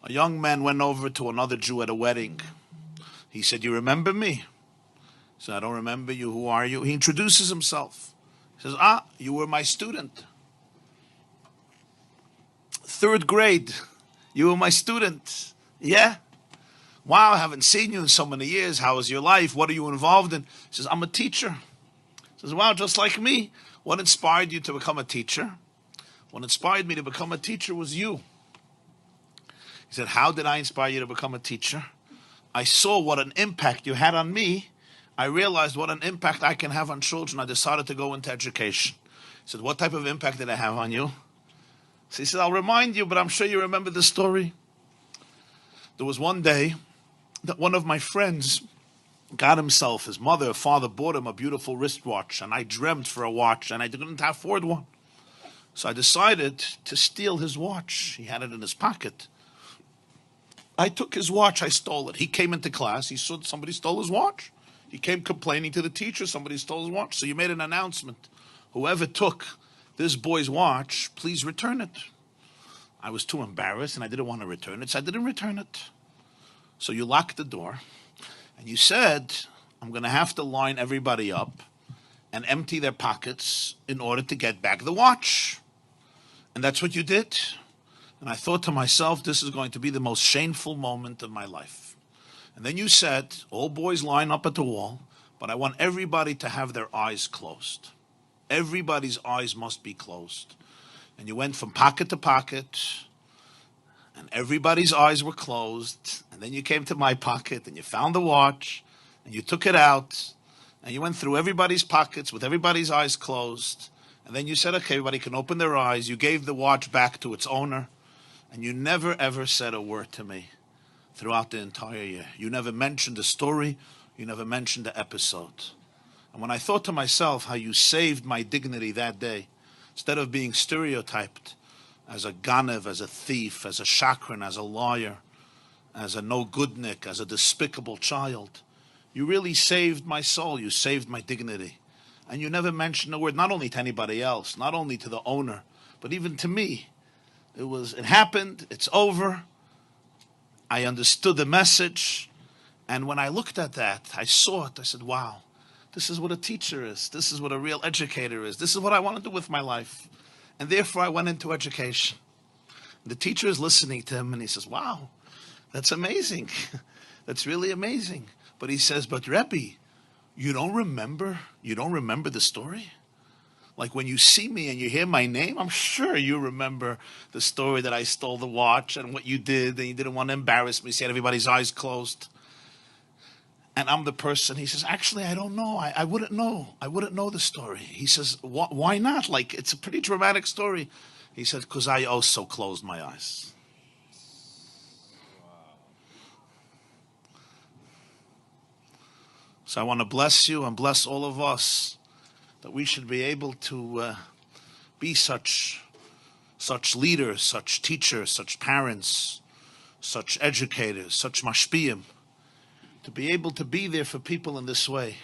A young man went over to another Jew at a wedding. He said, "You remember me?" He said, "I don't remember you. Who are you?" He introduces himself. He says, "Ah, you were my student. Third grade. You were my student. Yeah? Wow, I haven't seen you in so many years. How is your life? What are you involved in?" He says, "I'm a teacher." He says, "Wow, just like me. What inspired you to become a teacher?" "What inspired me to become a teacher was you." He said, "How did I inspire you to become a teacher?" "I saw what an impact you had on me. I realized what an impact I can have on children. I decided to go into education." He said, "What type of impact did I have on you?" So he said, "I'll remind you, but I'm sure you remember the story. There was one day that one of my friends got himself, his mother or father bought him a beautiful wristwatch, and I dreamt for a watch, and I didn't afford one. So I decided to steal his watch. He had it in his pocket. I took his watch, I stole it. He came into class, he saw somebody stole his watch. He came complaining to the teacher, somebody stole his watch. So you made an announcement. Whoever took this boy's watch, please return it." I was too embarrassed and I didn't want to return it, so I didn't return it. So you locked the door and you said, "I'm going to have to line everybody up and empty their pockets in order to get back the watch." And that's what you did. And I thought to myself, this is going to be the most shameful moment of my life. And then you said, "All boys line up at the wall, but I want everybody to have their eyes closed. Everybody's eyes must be closed." And you went from pocket to pocket, and everybody's eyes were closed. And then you came to my pocket, and you found the watch, and you took it out, and you went through everybody's pockets with everybody's eyes closed. And then you said, "Okay, everybody can open their eyes." You gave the watch back to its owner, and you never ever said a word to me throughout the entire year. You never mentioned the story. You never mentioned the episode. And when I thought to myself how you saved my dignity that day, instead of being stereotyped as a ganev, as a thief, as a shakran, as a liar, as a no-goodnik, as a despicable child, you really saved my soul. You saved my dignity. And you never mentioned a word, not only to anybody else, not only to the owner, but even to me. It happened, it's over. I understood the message. And when I looked at that, I saw it. I said, wow, this is what a teacher is. This is what a real educator is. This is what I want to do with my life. And therefore I went into education. The teacher is listening to him and he says, wow, that's amazing. That's really amazing. But he says, "But Rebbe, you don't remember the story? Like when you see me and you hear my name, I'm sure you remember the story that I stole the watch and what you did, and you didn't want to embarrass me, so you had everybody's eyes closed." And I'm the person, he says, "Actually, I don't know. I wouldn't know. I wouldn't know the story." He says, "Why not? Like, it's a pretty dramatic story." He said, "Because I also closed my eyes." So I want to bless you and bless all of us that we should be able to be such leaders, such teachers, such parents, such educators, such mashpiyim, to be able to be there for people in this way.